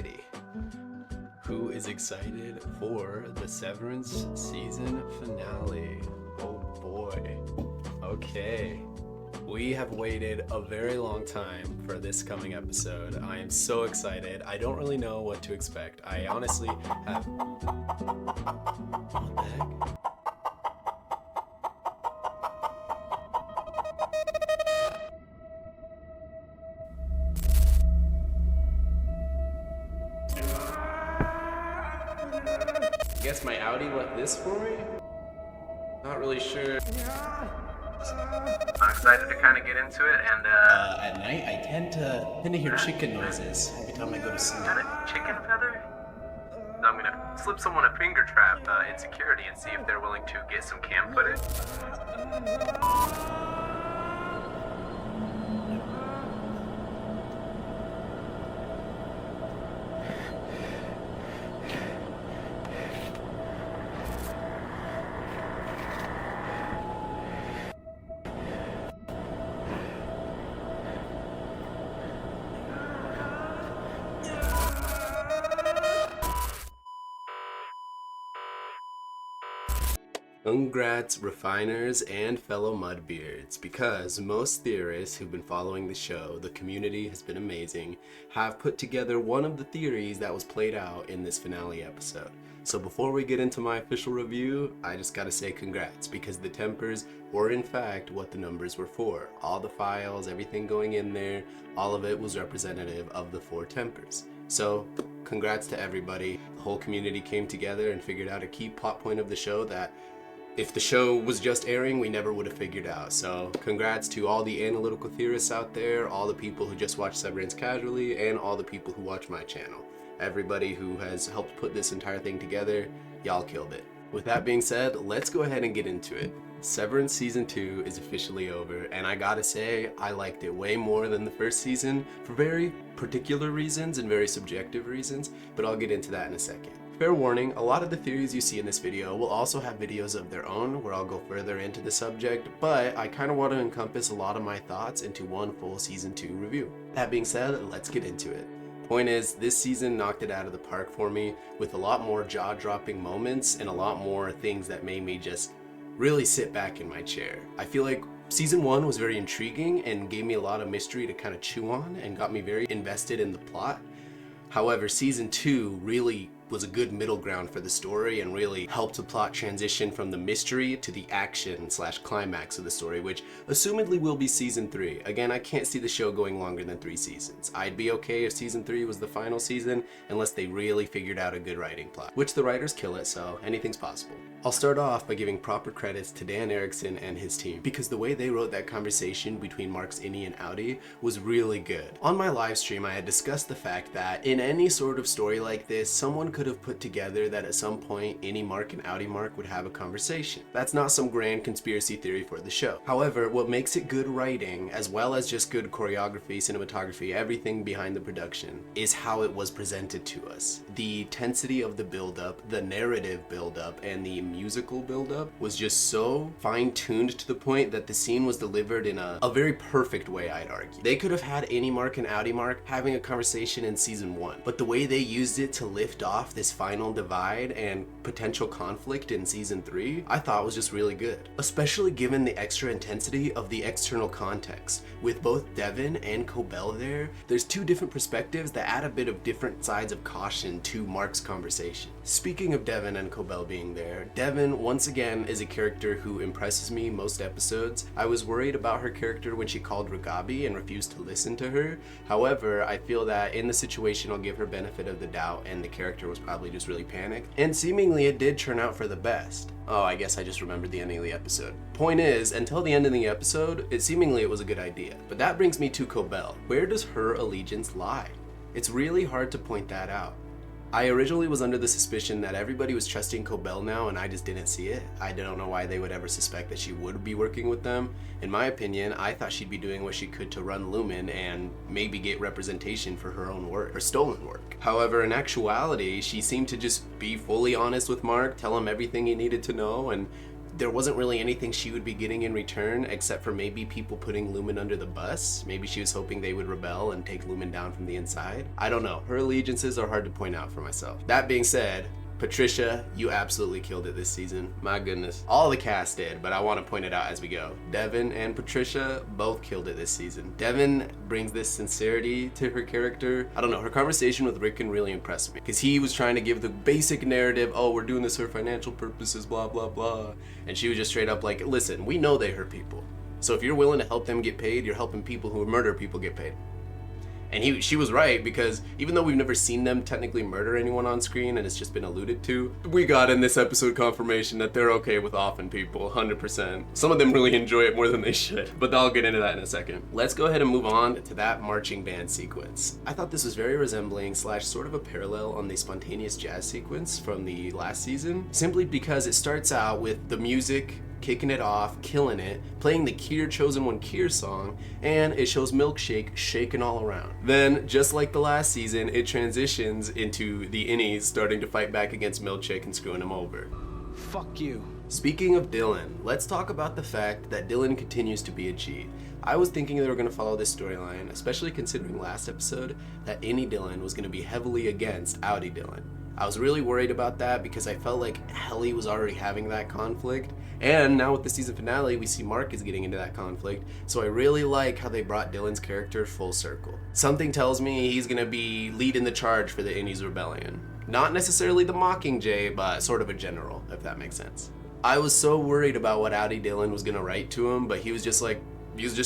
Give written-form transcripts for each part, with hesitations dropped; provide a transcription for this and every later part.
Alrighty. Who is excited for the Severance season finale? Oh boy. Okay. We have waited a very long time for this coming episode. I am so excited. I don't really know what to expect. I honestly have... What the heck? I guess my Audi left this for me? Not really sure. I'm excited to kind of get into it, and At night, I tend to hear chicken noises every time I go to sleep. got a chicken feather? I'm gonna slip someone a finger trap in security and see if they're willing to get some cam footage. Congrats, refiners and fellow mudbeards, because most theorists who've been following the show, the community has been amazing, have put together one of the theories that was played out in this finale episode. So before we get into my official review, I just gotta say congrats, because the tempers were in fact what the numbers were for. All the files, everything going in there, all of it was representative of the 4 tempers. So congrats to everybody. The whole community came together and figured out a key plot point of the show that if the show was just airing, we never would have figured out. So congrats to all the analytical theorists out there, all the people who just watch Severance casually, and all the people who watch my channel. Everybody who has helped put this entire thing together, y'all killed it. With that being said, let's go ahead and get into it. Severance Season 2 is officially over, and I gotta say, I liked it way more than the first season for very particular reasons and very subjective reasons, but I'll get into that in a second. Fair warning, a lot of the theories you see in this video will also have videos of their own where I'll go further into the subject, but I kind of want to encompass a lot of my thoughts into one full Season 2 review. That being said, let's get into it. Point is, this season knocked it out of the park for me with a lot more jaw-dropping moments and a lot more things that made me just really sit back in my chair. I feel like Season 1 was very intriguing and gave me a lot of mystery to kind of chew on and got me very invested in the plot. However, Season 2 really was a good middle ground for the story and really helped the plot transition from the mystery to the action/climax of the story, which assumedly will be Season 3. Again, I can't see the show going longer than 3 seasons. I'd be okay if Season 3 was the final season unless they really figured out a good writing plot, which the writers kill it, so anything's possible. I'll start off by giving proper credits to Dan Erickson and his team, because the way they wrote that conversation between Mark's Innie and Audi was really good. On my live stream, I had discussed the fact that in any sort of story like this, someone could have put together that at some point Innie Mark and Audi Mark would have a conversation. That's not some grand conspiracy theory for the show. However, what makes it good writing, as well as just good choreography, cinematography, everything behind the production, is how it was presented to us. The intensity of the build-up, the narrative build-up, and the musical build-up was just so fine-tuned to the point that the scene was delivered in a very perfect way, I'd argue. They could have had Innie Mark and Audi Mark having a conversation in Season 1, but the way they used it to lift off this final divide and potential conflict in Season 3, I thought was just really good. Especially given the extra intensity of the external context. With both Devin and Cobell there's 2 different perspectives that add a bit of different sides of caution to Mark's conversation. Speaking of Devin and Cobell being there, Devin, once again, is a character who impresses me most episodes. I was worried about her character when she called Ragabi and refused to listen to her. However, I feel that in the situation I'll give her benefit of the doubt and the character was probably just really panicked. And seemingly it did turn out for the best. Oh, I guess I just remembered the ending of the episode. Point is, until the end of the episode, it was a good idea. But that brings me to Cobell. Where does her allegiance lie? It's really hard to point that out. I originally was under the suspicion that everybody was trusting Cobell now and I just didn't see it. I don't know why they would ever suspect that she would be working with them. In my opinion, I thought she'd be doing what she could to run Lumen and maybe get representation for her own work, her stolen work. However, in actuality, she seemed to just be fully honest with Mark, tell him everything he needed to know, and there wasn't really anything she would be getting in return except for maybe people putting Lumen under the bus. Maybe she was hoping they would rebel and take Lumen down from the inside. I don't know. Her allegiances are hard to point out for myself. That being said, Patricia, you absolutely killed it this season. My goodness. All the cast did, but I want to point it out as we go. Devin and Patricia both killed it this season. Devin brings this sincerity to her character. I don't know, her conversation with Rickon really impressed me because he was trying to give the basic narrative, oh, we're doing this for financial purposes, blah, blah, blah. And she was just straight up like, listen, we know they hurt people. So if you're willing to help them get paid, you're helping people who murder people get paid. And she was right, because even though we've never seen them technically murder anyone on screen and it's just been alluded to, we got in this episode confirmation that they're okay with offing people, 100%. Some of them really enjoy it more than they should, but I'll get into that in a second. Let's go ahead and move on to that marching band sequence. I thought this was very resembling / sort of a parallel on the spontaneous jazz sequence from the last season, simply because it starts out with the music kicking it off, killing it, playing the Kier Chosen One Kier song, and it shows Milkshake shaking all around. Then, just like the last season, it transitions into the innies starting to fight back against Milkshake and screwing him over. Fuck you. Speaking of Dylan, let's talk about the fact that Dylan continues to be a G. I was thinking they were going to follow this storyline, especially considering last episode that Innie Dylan was going to be heavily against Outie Dylan. I was really worried about that because I felt like Helly was already having that conflict, and now with the season finale we see Mark is getting into that conflict, so I really like how they brought Dylan's character full circle. Something tells me he's gonna be leading the charge for the Innies Rebellion. Not necessarily the Mockingjay, but sort of a general, if that makes sense. I was so worried about what Outie Dylan was gonna write to him, but he was just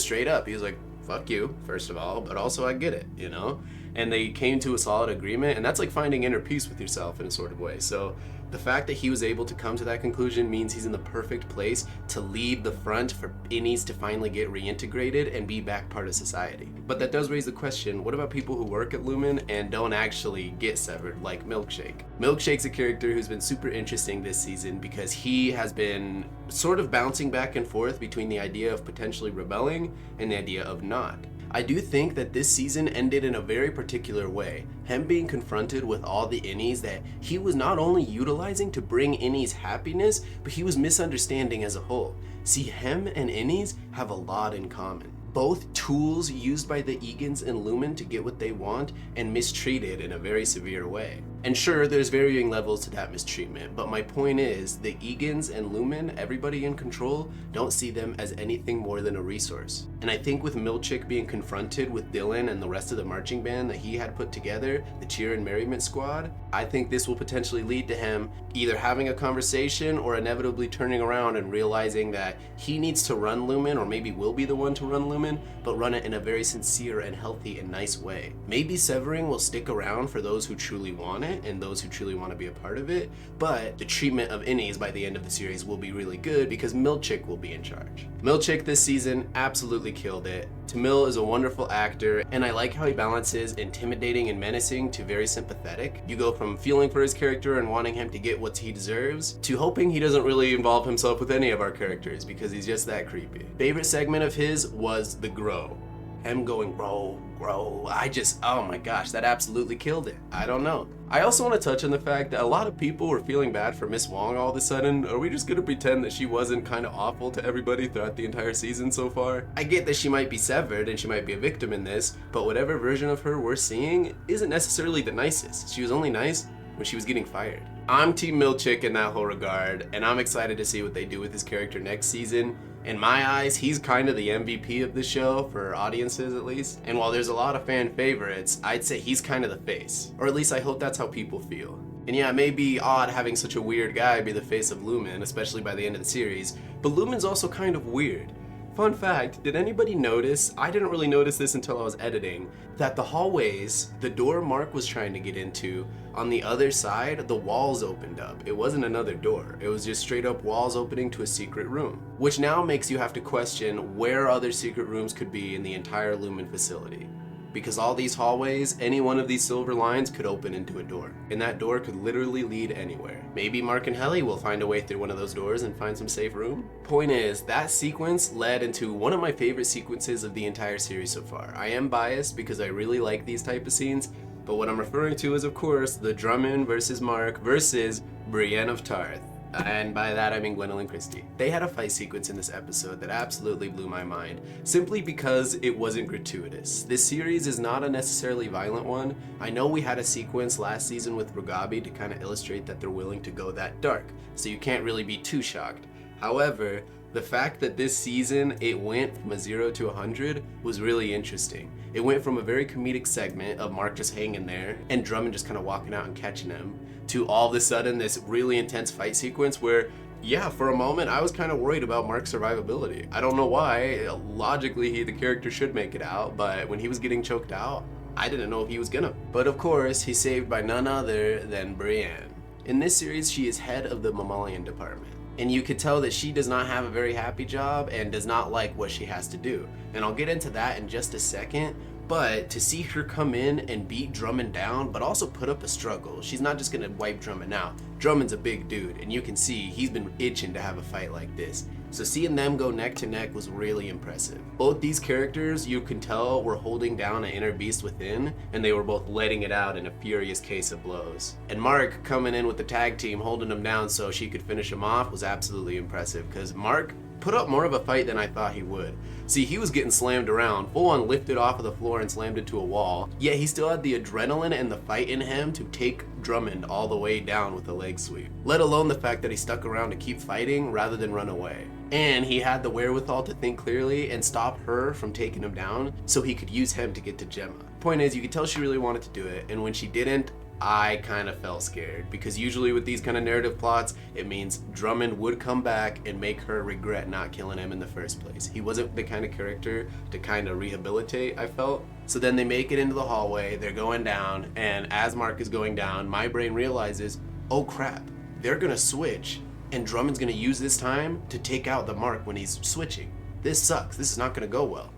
straight up. He was like, fuck you, first of all, but also I get it, you know? And they came to a solid agreement, and that's like finding inner peace with yourself in a sort of way. So the fact that he was able to come to that conclusion means he's in the perfect place to lead the front for Innies to finally get reintegrated and be back part of society. But that does raise the question, what about people who work at Lumen and don't actually get severed, like Milkshake? Milkshake's a character who's been super interesting this season because he has been sort of bouncing back and forth between the idea of potentially rebelling and the idea of not. I do think that this season ended in a very particular way. Him being confronted with all the Innies that he was not only utilizing to bring Innies happiness, but he was misunderstanding as a whole. See, him and Innies have a lot in common. Both tools used by the Egans and Lumen to get what they want and mistreated in a very severe way. And sure, there's varying levels to that mistreatment, but my point is, the Egans and Lumen, everybody in control, don't see them as anything more than a resource. And I think with Milchik being confronted with Dylan and the rest of the marching band that he had put together, the Cheer and Merriment Squad, I think this will potentially lead to him either having a conversation or inevitably turning around and realizing that he needs to run Lumen, or maybe will be the one to run Lumen, but run it in a very sincere and healthy and nice way. Maybe severing will stick around for those who truly want it and those who truly want to be a part of it, but the treatment of Innies by the end of the series will be really good because Milchik will be in charge. Milchik this season absolutely killed it. Tamil is a wonderful actor, and I like how he balances intimidating and menacing to very sympathetic. You go from feeling for his character and wanting him to get what he deserves, to hoping he doesn't really involve himself with any of our characters because he's just that creepy. Favorite segment of his was the grow. Him going, grow, oh my gosh, that absolutely killed it. I don't know. I also want to touch on the fact that a lot of people were feeling bad for Miss Wong all of a sudden. Are we just gonna pretend that she wasn't kind of awful to everybody throughout the entire season so far? I get that she might be severed and she might be a victim in this, but whatever version of her we're seeing isn't necessarily the nicest. She was only nice when she was getting fired. I'm Team Milchik in that whole regard, and I'm excited to see what they do with his character next season. In my eyes, he's kind of the MVP of the show, for audiences at least. And while there's a lot of fan favorites, I'd say he's kind of the face. Or at least I hope that's how people feel. And yeah, it may be odd having such a weird guy be the face of Lumen, especially by the end of the series, but Lumen's also kind of weird. Fun fact, did anybody notice, I didn't really notice this until I was editing, that the hallways, the door Mark was trying to get into, on the other side, the walls opened up. It wasn't another door. It was just straight up walls opening to a secret room. Which now makes you have to question where other secret rooms could be in the entire Lumen facility. Because all these hallways, any one of these silver lines could open into a door. And that door could literally lead anywhere. Maybe Mark and Helly will find a way through one of those doors and find some safe room. Point is, that sequence led into one of my favorite sequences of the entire series so far. I am biased because I really like these type of scenes, but what I'm referring to is, of course, the Drummond versus Mark versus Brienne of Tarth. and by that I mean Gwendolyn Christie. They had a fight sequence in this episode that absolutely blew my mind, simply because it wasn't gratuitous. This series is not a necessarily violent one. I know we had a sequence last season with Rugabi to kind of illustrate that they're willing to go that dark, so you can't really be too shocked. However, the fact that this season it went from a 0 to 100 was really interesting. It went from a very comedic segment of Mark just hanging there and Drummond just kind of walking out and catching him, to all of a sudden this really intense fight sequence where, yeah, for a moment I was kind of worried about Mark's survivability. I don't know why. Logically, the character should make it out, but when he was getting choked out, I didn't know if he was gonna. But of course, he's saved by none other than Brienne. In this series, she is head of the mammalian department. And you could tell that she does not have a very happy job and does not like what she has to do. And I'll get into that in just a second, but to see her come in and beat Drummond down, but also put up a struggle. She's not just gonna wipe Drummond out. Drummond's a big dude, and you can see he's been itching to have a fight like this. So seeing them go neck to neck was really impressive. Both these characters, you can tell, were holding down an inner beast within, and they were both letting it out in a furious case of blows. And Mark coming in with the tag team, holding him down so she could finish him off, was absolutely impressive, because Mark put up more of a fight than I thought he would. See, he was getting slammed around, full on lifted off of the floor and slammed into a wall, yet he still had the adrenaline and the fight in him to take Drummond all the way down with a leg sweep. Let alone the fact that he stuck around to keep fighting rather than run away. And he had the wherewithal to think clearly and stop her from taking him down so he could use him to get to Gemma. Point is, you could tell she really wanted to do it, and when she didn't, I kind of felt scared, because usually with these kind of narrative plots, it means Drummond would come back and make her regret not killing him in the first place. He wasn't the kind of character to kind of rehabilitate, I felt. So then they make it into the hallway, they're going down, and as Mark is going down, my brain realizes, oh crap, they're gonna switch, and Drummond's gonna use this time to take out the Mark when he's switching. This sucks, this is not gonna go well.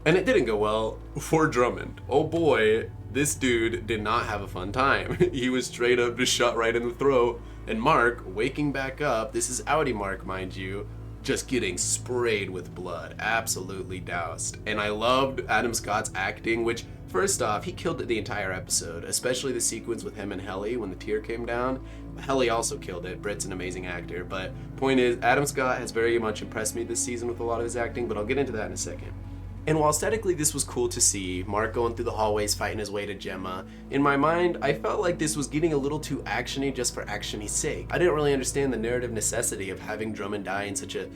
And it didn't go well for Drummond. Oh boy, this dude did not have a fun time. He was straight up just shot right in the throat. And Mark, waking back up, this is Audi Mark, mind you, just getting sprayed with blood, absolutely doused. And I loved Adam Scott's acting, which, first off, he killed it the entire episode, especially the sequence with him and Helly when the tear came down. Helly also killed it. Britt's an amazing actor, but point is, Adam Scott has very much impressed me this season with a lot of his acting, but I'll get into that in a second. And while aesthetically this was cool to see, Mark going through the hallways fighting his way to Gemma, in my mind, I felt like this was getting a little too actiony just for actiony's sake. I didn't really understand the narrative necessity of having Drummond die in such a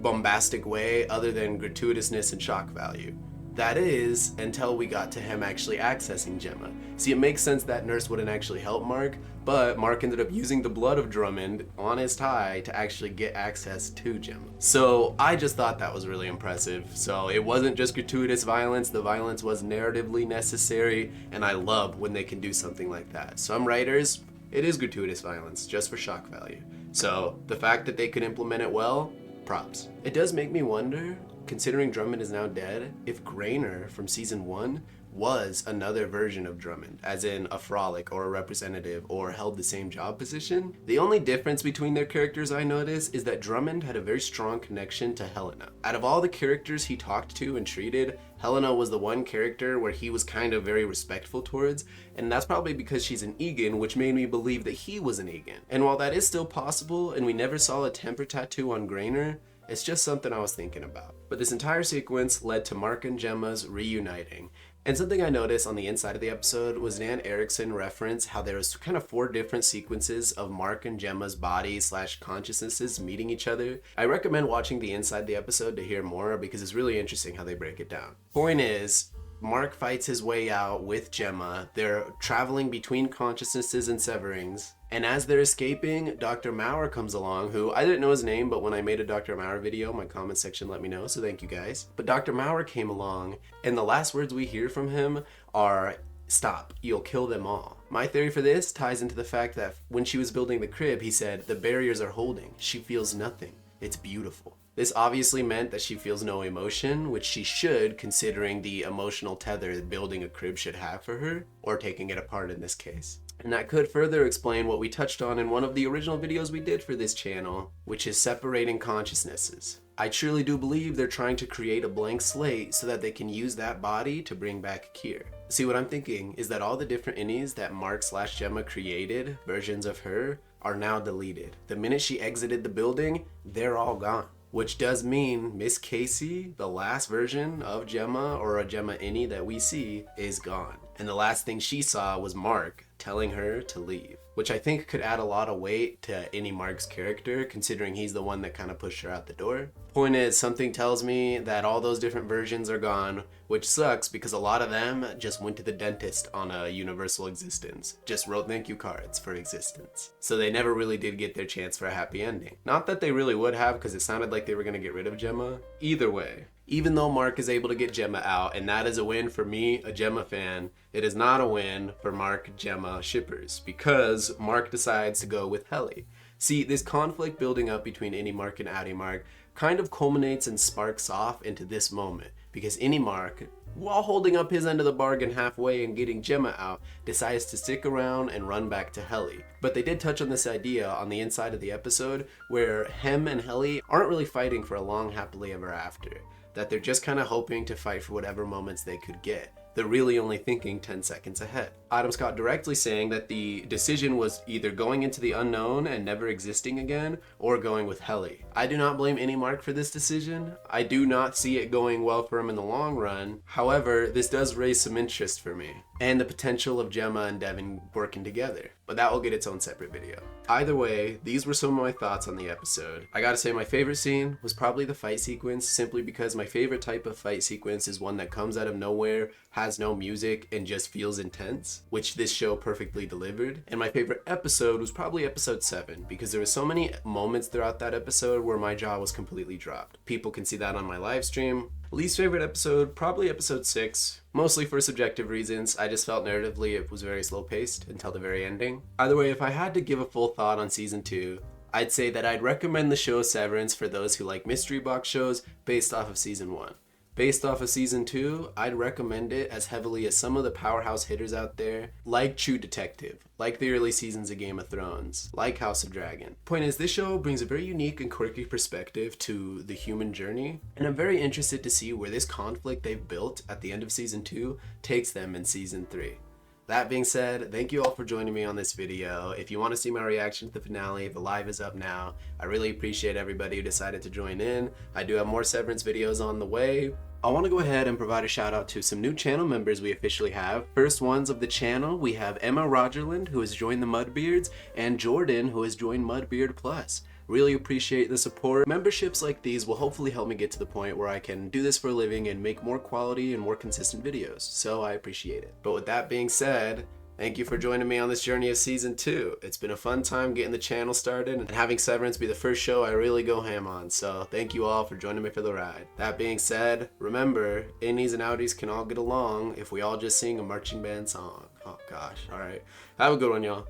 bombastic way other than gratuitousness and shock value. That is, until we got to him actually accessing Gemma. See, it makes sense that Nurse wouldn't actually help Mark, but Mark ended up using the blood of Drummond on his tie to actually get access to Gemma. So I just thought that was really impressive. So it wasn't just gratuitous violence, the violence was narratively necessary, and I love when they can do something like that. Some writers, it is gratuitous violence, just for shock value. So the fact that they could implement it well, props. It does make me wonder, considering Drummond is now dead, if Grainer from season 1 was another version of Drummond, as in a frolic or a representative or held the same job position. The only difference between their characters I noticed is that Drummond had a very strong connection to Helena. Out of all the characters he talked to and treated, Helena was the one character where he was kind of very respectful towards, and that's probably because she's an Egan, which made me believe that he was an Egan. And while that is still possible, and we never saw a temper tattoo on Grainer, it's just something I was thinking about. But this entire sequence led to Mark and Gemma's reuniting. And something I noticed on the inside of the episode was Dan Erickson referenced how there was kind of 4 different sequences of Mark and Gemma's bodies / consciousnesses meeting each other. I recommend watching the inside of the episode to hear more because it's really interesting how they break it down. Point is, Mark fights his way out with Gemma. They're traveling between consciousnesses and severings. And as they're escaping, Dr. Maurer comes along, who I didn't know his name, but when I made a Dr. Maurer video, my comment section let me know, so thank you guys. But Dr. Maurer came along, and the last words we hear from him are, "Stop, you'll kill them all." My theory for this ties into the fact that when she was building the crib, he said, "The barriers are holding. She feels nothing. It's beautiful." This obviously meant that she feels no emotion, which she should, considering the emotional tether that building a crib should have for her, or taking it apart in this case. And that could further explain what we touched on in one of the original videos we did for this channel, which is separating consciousnesses. I truly do believe they're trying to create a blank slate so that they can use that body to bring back Kier. See, what I'm thinking is that all the different innies that Mark / Gemma created, versions of her, are now deleted. The minute she exited the building, they're all gone. Which does mean Miss Casey, the last version of Gemma, or a Gemma any that we see, is gone. And the last thing she saw was Mark telling her to leave, which I think could add a lot of weight to any Mark's character, considering he's the one that kind of pushed her out the door. Point is, something tells me that all those different versions are gone, which sucks because a lot of them just went to the dentist on a universal existence, just wrote thank you cards for existence. So they never really did get their chance for a happy ending. Not that they really would have, because it sounded like they were going to get rid of Gemma. Either way, even though Mark is able to get Gemma out, and that is a win for me, a Gemma fan, it is not a win for Mark Gemma shippers, because Mark decides to go with Helly. See, this conflict building up between Innie Mark and Outie Mark kind of culminates and sparks off into this moment, because Innie Mark, while holding up his end of the bargain halfway and getting Gemma out, decides to stick around and run back to Helly. But they did touch on this idea on the inside of the episode, where him and Helly aren't really fighting for a long happily ever after, that they're just kind of hoping to fight for whatever moments they could get. They're really only thinking 10 seconds ahead. Adam Scott directly saying that the decision was either going into the unknown and never existing again, or going with Helly. I do not blame Innie Mark for this decision. I do not see it going well for him in the long run. However, this does raise some interest for me, and the potential of Gemma and Devin working together. But that will get its own separate video. Either way, these were some of my thoughts on the episode. I gotta say, my favorite scene was probably the fight sequence, simply because my favorite type of fight sequence is one that comes out of nowhere, has no music, and just feels intense, which this show perfectly delivered. And my favorite episode was probably episode 7, because there were so many moments throughout that episode where my jaw was completely dropped. People can see that on my live stream. Least favorite episode, probably episode 6. Mostly for subjective reasons. I just felt narratively it was very slow paced until the very ending. Either way, if I had to give a full thought on season 2, I'd say that I'd recommend the show Severance for those who like mystery box shows based off of season 1. Based off of season 2, I'd recommend it as heavily as some of the powerhouse hitters out there, like True Detective, like the early seasons of Game of Thrones, like House of Dragon. Point is, this show brings a very unique and quirky perspective to the human journey, and I'm very interested to see where this conflict they've built at the end of season 2 takes them in season 3. That being said, thank you all for joining me on this video. If you want to see my reaction to the finale, the live is up now. I really appreciate everybody who decided to join in. I do have more Severance videos on the way. I want to go ahead and provide a shout out to some new channel members we officially have. First ones of the channel, we have Emma Rogerland, who has joined the Mudbeards, and Jordan, who has joined Mudbeard Plus. Really appreciate the support. Memberships like these will hopefully help me get to the point where I can do this for a living and make more quality and more consistent videos, so I appreciate it. But with that being said, thank you for joining me on this journey of season 2. It's been a fun time getting the channel started and having Severance be the first show I really go ham on, so thank you all for joining me for the ride. That being said, remember, innies and outies can all get along if we all just sing a marching band song. Oh gosh, alright. Have a good one, y'all.